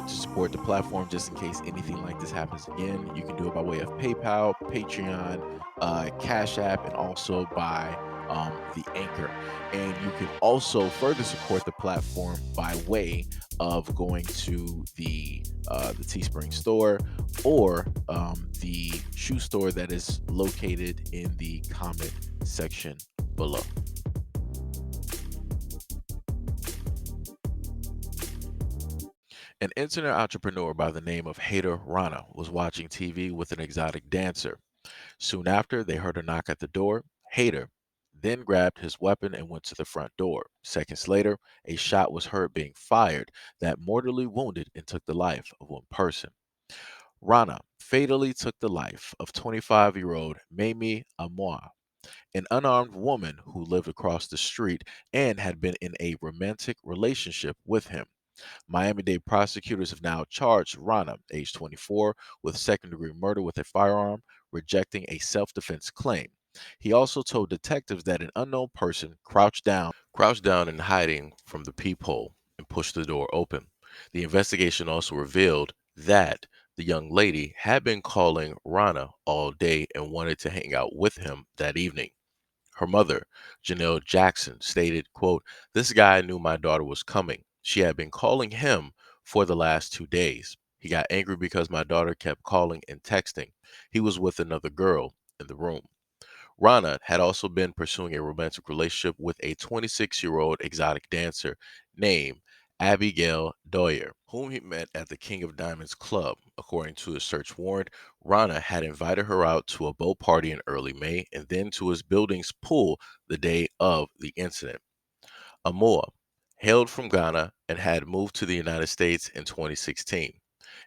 want to support the platform just in case anything like this happens again, you can do it by way of PayPal, Patreon, Cash App, and also by the Anchor. And you can also further support the platform by way of going to the Teespring store or the shoe store that is located in the comment section below. An internet entrepreneur by the name of Hater Rana was watching TV with an exotic dancer. Soon after, they heard a knock at the door. Hater then grabbed his weapon and went to the front door. Seconds later, a shot was heard being fired that mortally wounded and took the life of one person. Rana fatally took the life of 25-year-old Mamie Amoa, an unarmed woman who lived across the street and had been in a romantic relationship with him. Miami-Dade prosecutors have now charged Rana, age 24, with second-degree murder with a firearm, rejecting a self-defense claim. He also told detectives that an unknown person crouched down in hiding from the peephole and pushed the door open. The investigation also revealed that the young lady had been calling Rana all day and wanted to hang out with him that evening. Her mother, Janelle Jackson, stated, quote, "This guy knew my daughter was coming. She had been calling him for the last 2 days. He got angry because my daughter kept calling and texting. He was with another girl in the room." Rana had also been pursuing a romantic relationship with a 26-year-old exotic dancer named Abigail Doyer, whom he met at the King of Diamonds Club. According to a search warrant, Rana had invited her out to a boat party in early May and then to his building's pool the day of the incident. Amoa hailed from Ghana and had moved to the United States in 2016.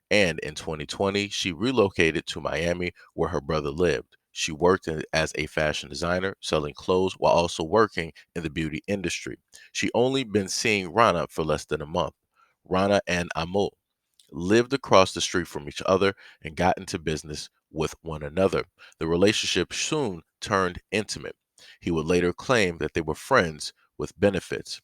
And in 2020, she relocated to Miami where her brother lived. She worked as a fashion designer, selling clothes while also working in the beauty industry. She only been seeing Rana for less than a month. Rana and Amo lived across the street from each other and got into business with one another. The relationship soon turned intimate. He would later claim that they were friends with benefits.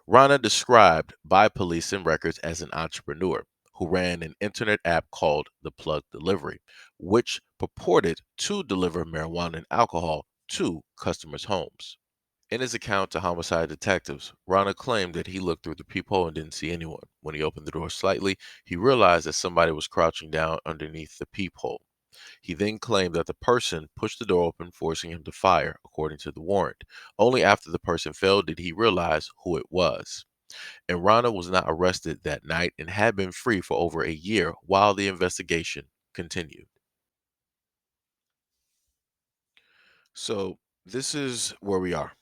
Rana described by police and records as an entrepreneur who ran an internet app called The Plug Delivery, which purported to deliver marijuana and alcohol to customers' homes. In his account to homicide detectives, Rana claimed that he looked through the peephole and didn't see anyone. When he opened the door slightly, he realized that somebody was crouching down underneath the peephole. He then claimed that the person pushed the door open, forcing him to fire, according to the warrant. Only after the person fell did he realize who it was. And Rana was not arrested that night and had been free for over a year while the investigation continued. So, this is where we are,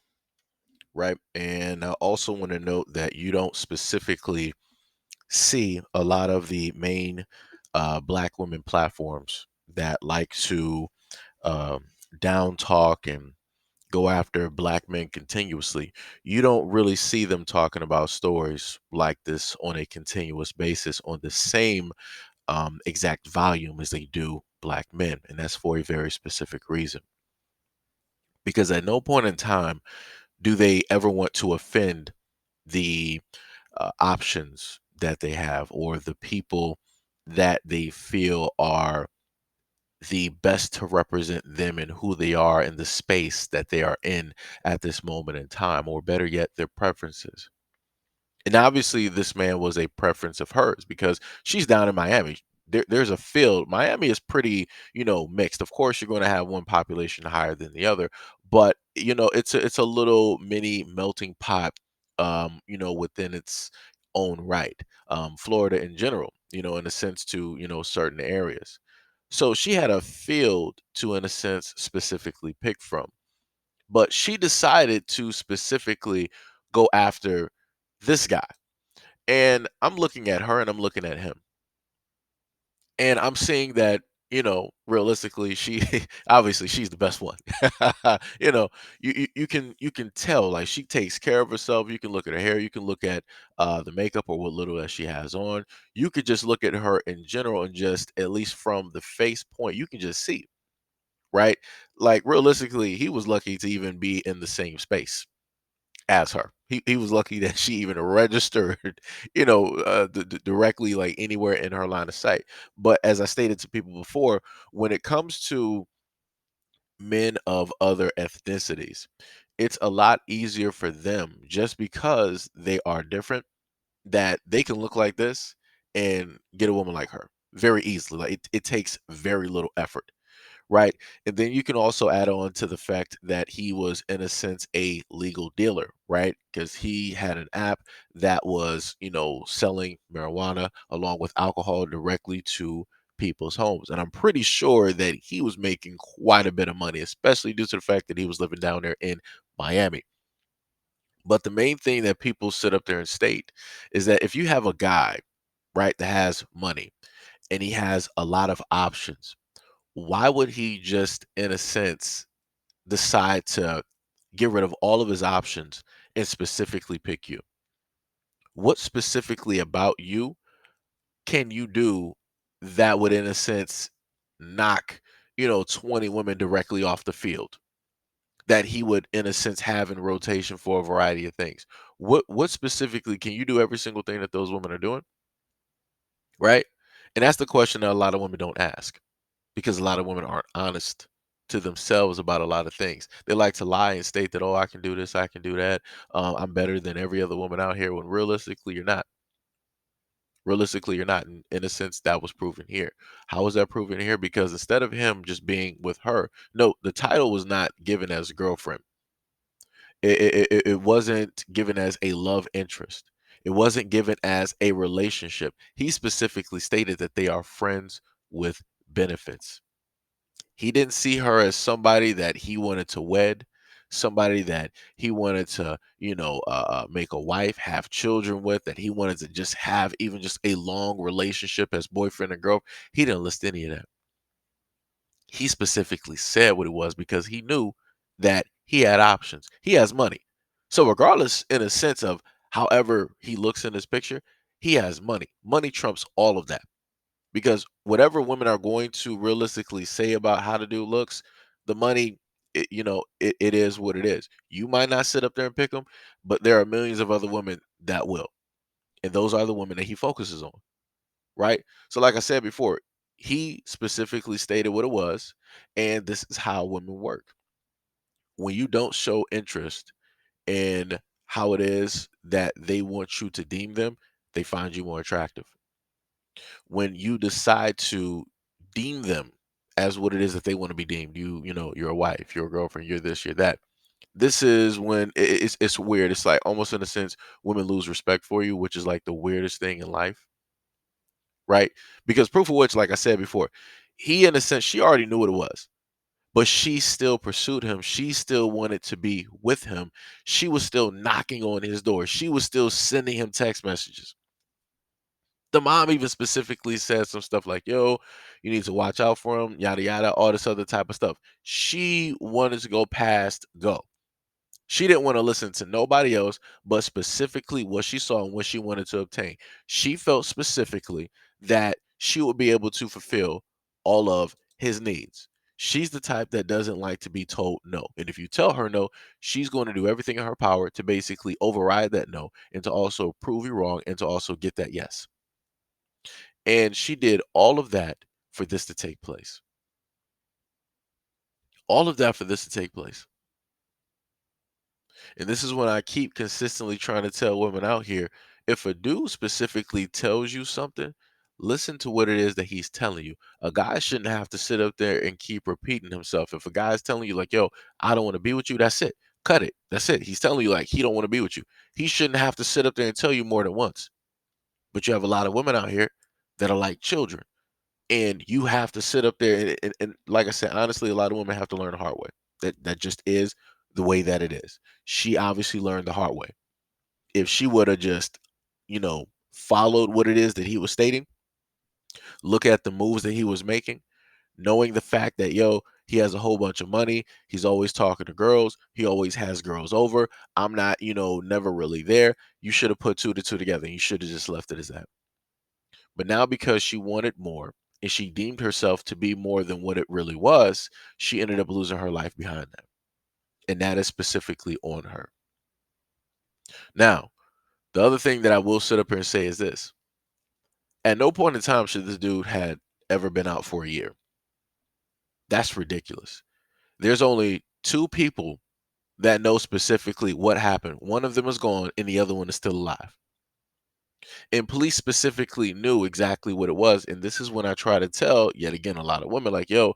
right? And I also want to note that you don't specifically see a lot of the main Black women platforms that like to um, down talk and go after Black men continuously. You don't really see them talking about stories like this on a continuous basis on the same exact volume as they do Black men. And that's for a very specific reason. Because at no point in time do they ever want to offend the options that they have or the people that they feel are the best to represent them and who they are in the space that they are in at this moment in time, or better yet, their preferences. And obviously, this man was a preference of hers because she's down in Miami. There's a field. Miami is pretty, mixed. Of course, you're going to have one population higher than the other, but it's a little mini melting pot, within its own right. Florida in general, in a sense to certain areas. So she had a field to, in a sense, specifically pick from, but she decided to specifically go after this guy. And I'm looking at her and I'm looking at him. And I'm seeing that, realistically, she obviously she's the best one. you know, you can tell like she takes care of herself. You can look at her hair, you can look at the makeup or what little that she has on. You could just look at her in general and just at least from the face point, you can just see, right? Like realistically, he was lucky to even be in the same space. as her. He was lucky that she even registered, directly like anywhere in her line of sight. But as I stated to people before, when it comes to men of other ethnicities, it's a lot easier for them just because they are different that they can look like this and get a woman like her very easily. Like it takes very little effort, right? And then you can also add on to the fact that he was, in a sense, a legal dealer, right? Because he had an app that was, selling marijuana along with alcohol directly to people's homes. And I'm pretty sure that he was making quite a bit of money, especially due to the fact that he was living down there in Miami. But the main thing that people sit up there and state is that if you have a guy, right, that has money and he has a lot of options, why would he just, in a sense, decide to get rid of all of his options and specifically pick you? What specifically about you can you do that would, in a sense, knock, 20 women directly off the field that he would, in a sense, have in rotation for a variety of things? What specifically can you do every single thing that those women are doing? Right? And that's the question that a lot of women don't ask because a lot of women aren't honest to themselves about a lot of things. They like to lie and state that, oh, I can do this, I can do that. I'm better than every other woman out here when realistically you're not. Realistically, you're not. In a sense, that was proven here. How was that proven here? Because instead of him just being with her, no, the title was not given as girlfriend. It wasn't given as a love interest. It wasn't given as a relationship. He specifically stated that they are friends with benefits. He didn't see her as somebody that he wanted to wed, somebody that he wanted to, make a wife, have children with, that he wanted to just have even just a long relationship as boyfriend and girl. He didn't list any of that. He specifically said what it was because he knew that he had options. He has money. So regardless, in a sense of however he looks in this picture, he has money. Money trumps all of that. Because whatever women are going to realistically say about how to do looks, the money, it is what it is. You might not sit up there and pick them, but there are millions of other women that will. And those are the women that he focuses on, right? So, like I said before, he specifically stated what it was, and this is how women work. When you don't show interest in how it is that they want you to deem them, they find you more attractive. When you decide to deem them as what it is that they want to be deemed, you're a wife, you're a girlfriend, you're this, you're that. This is when it's weird. It's like almost in a sense women lose respect for you, which is like the weirdest thing in life, right? Because proof of which, like I said before, he, in a sense, she already knew what it was, but she still pursued him. She still wanted to be with him. She was still knocking on his door. She was still sending him text messages. The mom even specifically said some stuff like, "Yo, you need to watch out for him," yada yada, all this other type of stuff. She wanted to go past go. She didn't want to listen to nobody else, but specifically what she saw and what she wanted to obtain. She felt specifically that she would be able to fulfill all of his needs. She's the type that doesn't like to be told no. And if you tell her no, she's going to do everything in her power to basically override that no and to also prove you wrong and to also get that yes. And she did all of that for this to take place. All of that for this to take place. And this is when I keep consistently trying to tell women out here, if a dude specifically tells you something, listen to what it is that he's telling you. A guy shouldn't have to sit up there and keep repeating himself. If a guy's telling you like, yo, I don't want to be with you, that's it. Cut it. That's it. He's telling you like he don't want to be with you. He shouldn't have to sit up there and tell you more than once. But you have a lot of women out here that are like children. And you have to sit up there and like I said, honestly, a lot of women have to learn the hard way. That just is the way that it is. She obviously learned the hard way. If she would have just, followed what it is that he was stating, look at the moves that he was making, knowing the fact that he has a whole bunch of money, he's always talking to girls, he always has girls over. I'm not, never really there. You should have put two to two together. You should have just left it as that. But now because she wanted more and she deemed herself to be more than what it really was, she ended up losing her life behind that. And that is specifically on her. Now, the other thing that I will sit up here and say is this. At no point in time should this dude had ever been out for a year. That's ridiculous. There's only two people that know specifically what happened. One of them is gone and the other one is still alive. And police specifically knew exactly what it was. And this is when I try to tell, yet again, a lot of women like, yo,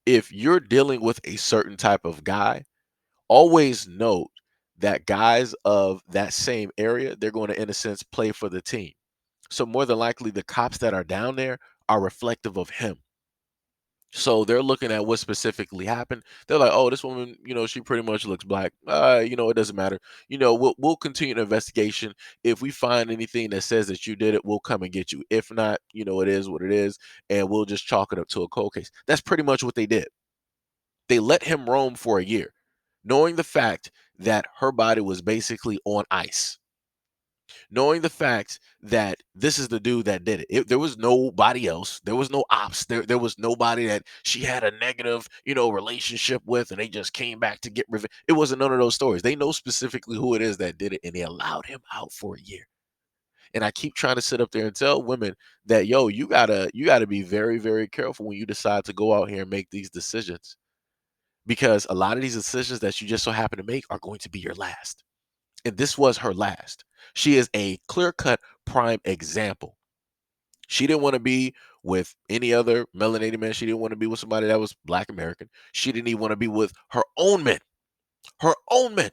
if you're dealing with a certain type of guy, always note that guys of that same area, they're going to, in a sense, play for the team. So more than likely, the cops that are down there are reflective of him. So they're looking at what specifically happened. They're like, "Oh, this woman, she pretty much looks black. It doesn't matter. We'll continue the investigation. If we find anything that says that you did it, we'll come and get you. If not, it is what it is, and we'll just chalk it up to a cold case." That's pretty much what they did. They let him roam for a year, knowing the fact that her body was basically on ice, knowing the fact that this is the dude that did it. There was nobody else. There was no ops. There was nobody that she had a negative, relationship with, and they just came back to get revenge. It wasn't none of those stories. They know specifically who it is that did it, and they allowed him out for a year. And I keep trying to sit up there and tell women that, yo, you gotta be very, very careful when you decide to go out here and make these decisions, because a lot of these decisions that you just so happen to make are going to be your last. And this was her last. She is a clear-cut prime example. She didn't want to be with any other melanated man. She didn't want to be with somebody that was Black American. She didn't even want to be with her own men. Her own men.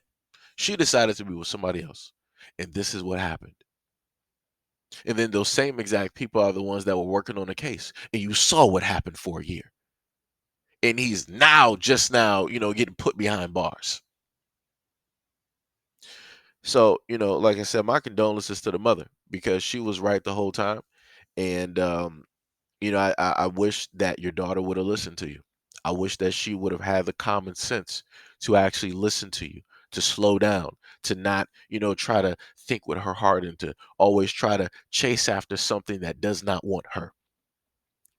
She decided to be with somebody else. And this is what happened. And then those same exact people are the ones that were working on the case. And you saw what happened for a year. And he's just now, getting put behind bars. So, like I said, my condolences to the mother, because she was right the whole time. And I wish that your daughter would have listened to you. I wish that she would have had the common sense to actually listen to you, to slow down, to not, try to think with her heart, and to always try to chase after something that does not want her.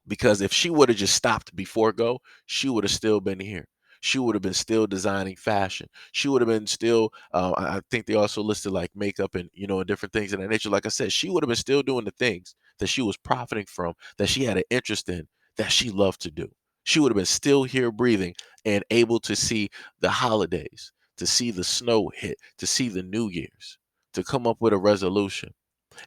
Because if she would have just stopped before go, she would have still been here. She would have been still designing fashion. She would have been still. I think they also listed like makeup and and different things of that nature. Like I said, she would have been still doing the things that she was profiting from, that she had an interest in, that she loved to do. She would have been still here breathing and able to see the holidays, to see the snow hit, to see the New Year's, to come up with a resolution,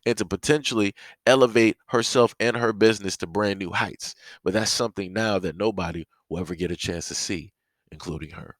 and to potentially elevate herself and her business to brand new heights. But that's something now that nobody will ever get a chance to see, including her.